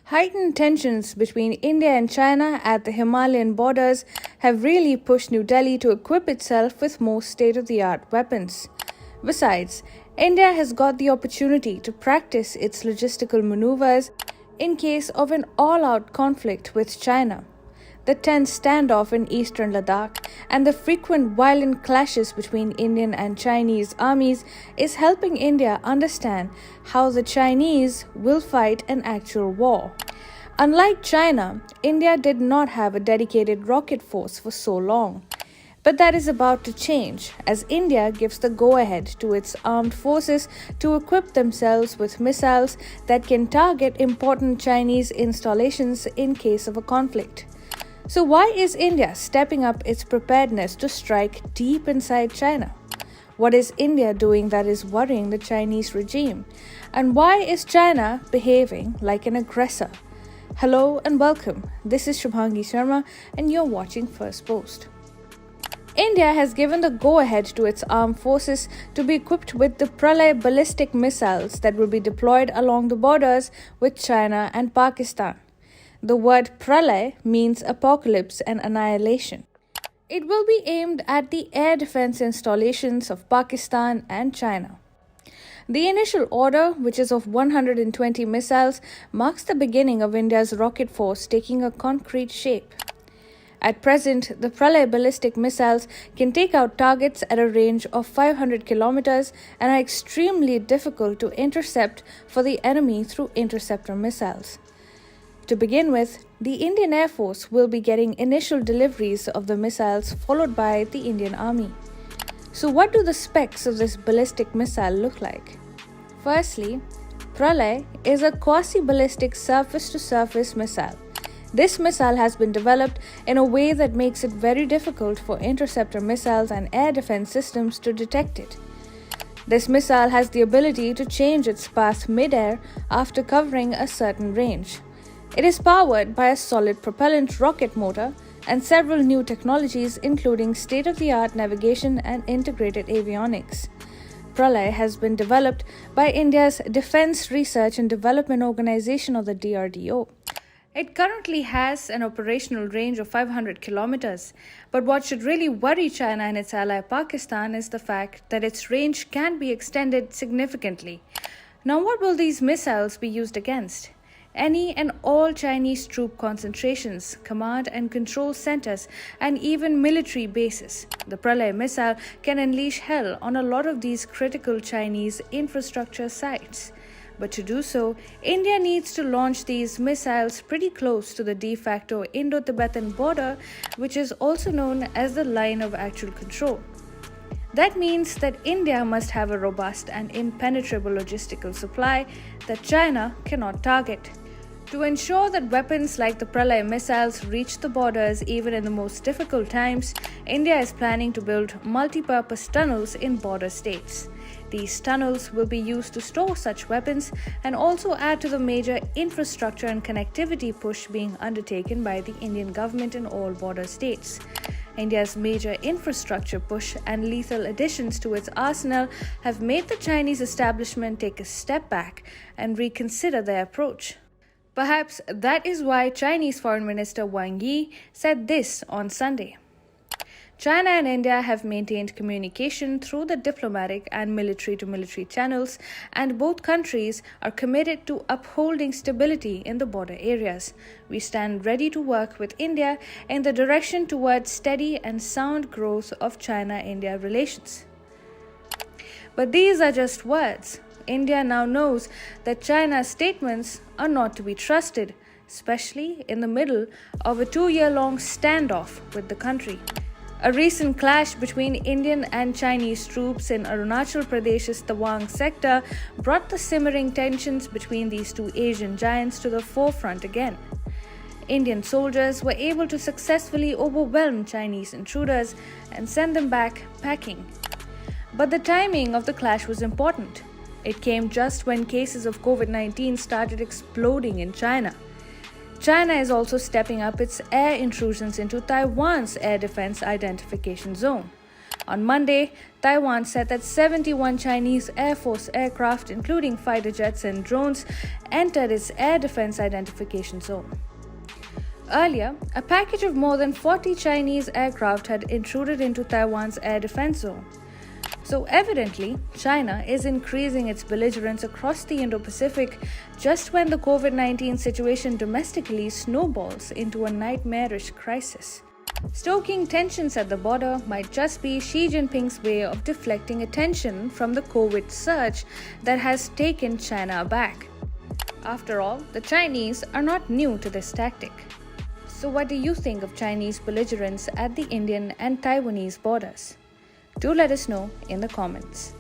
Heightened tensions between India and China at the Himalayan borders have really pushed New Delhi to equip itself with more state of the art weapons. Besides, India has got the opportunity to practice its logistical maneuvers in case of an all out conflict with China. The tense standoff in eastern Ladakh and the frequent violent clashes between Indian and Chinese armies is helping India understand how the Chinese will fight an actual war. Unlike China, India did not have a dedicated rocket force for so long. But that is about to change as India gives the go-ahead to its armed forces to equip themselves with missiles that can target important Chinese installations in case of a conflict. So why is India stepping up its preparedness to strike deep inside China? What is India doing that is worrying the Chinese regime? And why is China behaving like an aggressor? Hello and welcome. This is Shubhangi Sharma and you're watching First Post. India has given the go-ahead to its armed forces to be equipped with the Pralay ballistic missiles that will be deployed along the borders with China and Pakistan. The word Pralay means apocalypse and annihilation. It will be aimed at the air defense installations of Pakistan and China. The initial order, which is of 120 missiles, marks the beginning of India's rocket force taking a concrete shape. At present, the Pralay ballistic missiles can take out targets at a range of 500 kilometers and are extremely difficult to intercept for the enemy through interceptor missiles. To begin with, the Indian Air Force will be getting initial deliveries of the missiles followed by the Indian Army. So what do the specs of this ballistic missile look like? Firstly, Pralay is a quasi-ballistic surface-to-surface missile. This missile has been developed in a way that makes it very difficult for interceptor missiles and air defense systems to detect it. This missile has the ability to change its path mid-air after covering a certain range. It is powered by a solid propellant rocket motor and several new technologies including state-of-the-art navigation and integrated avionics. Pralay has been developed by India's Defence Research and Development Organization, or the DRDO. It currently has an operational range of 500 kilometers, but what should really worry China and its ally Pakistan is the fact that its range can be extended significantly. Now, what will these missiles be used against? Any and all Chinese troop concentrations, command and control centers, and even military bases. The Pralay missile can unleash hell on a lot of these critical Chinese infrastructure sites. But to do so, India needs to launch these missiles pretty close to the de facto Indo-Tibetan border, which is also known as the line of actual control. That means that India must have a robust and impenetrable logistical supply that China cannot target. To ensure that weapons like the Pralay missiles reach the borders even in the most difficult times, India is planning to build multi-purpose tunnels in border states. These tunnels will be used to store such weapons and also add to the major infrastructure and connectivity push being undertaken by the Indian government in all border states. India's major infrastructure push and lethal additions to its arsenal have made the Chinese establishment take a step back and reconsider their approach. Perhaps that is why Chinese Foreign Minister Wang Yi said this on Sunday. China and India have maintained communication through the diplomatic and military-to-military channels, and both countries are committed to upholding stability in the border areas. We stand ready to work with India in the direction towards steady and sound growth of China-India relations. But these are just words. India now knows that China's statements are not to be trusted, especially in the middle of a 2-year-long standoff with the country. A recent clash between Indian and Chinese troops in Arunachal Pradesh's Tawang sector brought the simmering tensions between these two Asian giants to the forefront again. Indian soldiers were able to successfully overwhelm Chinese intruders and send them back packing. But the timing of the clash was important. It came just when cases of COVID-19 started exploding in China. China is also stepping up its air intrusions into Taiwan's air defense identification zone. On Monday, Taiwan said that 71 Chinese Air Force aircraft, including fighter jets and drones, entered its air defense identification zone. Earlier, a package of more than 40 Chinese aircraft had intruded into Taiwan's air defense zone. So evidently, China is increasing its belligerence across the Indo-Pacific just when the COVID-19 situation domestically snowballs into a nightmarish crisis. Stoking tensions at the border might just be Xi Jinping's way of deflecting attention from the COVID surge that has taken China aback. After all, the Chinese are not new to this tactic. So what do you think of Chinese belligerence at the Indian and Taiwanese borders? Do let us know in the comments.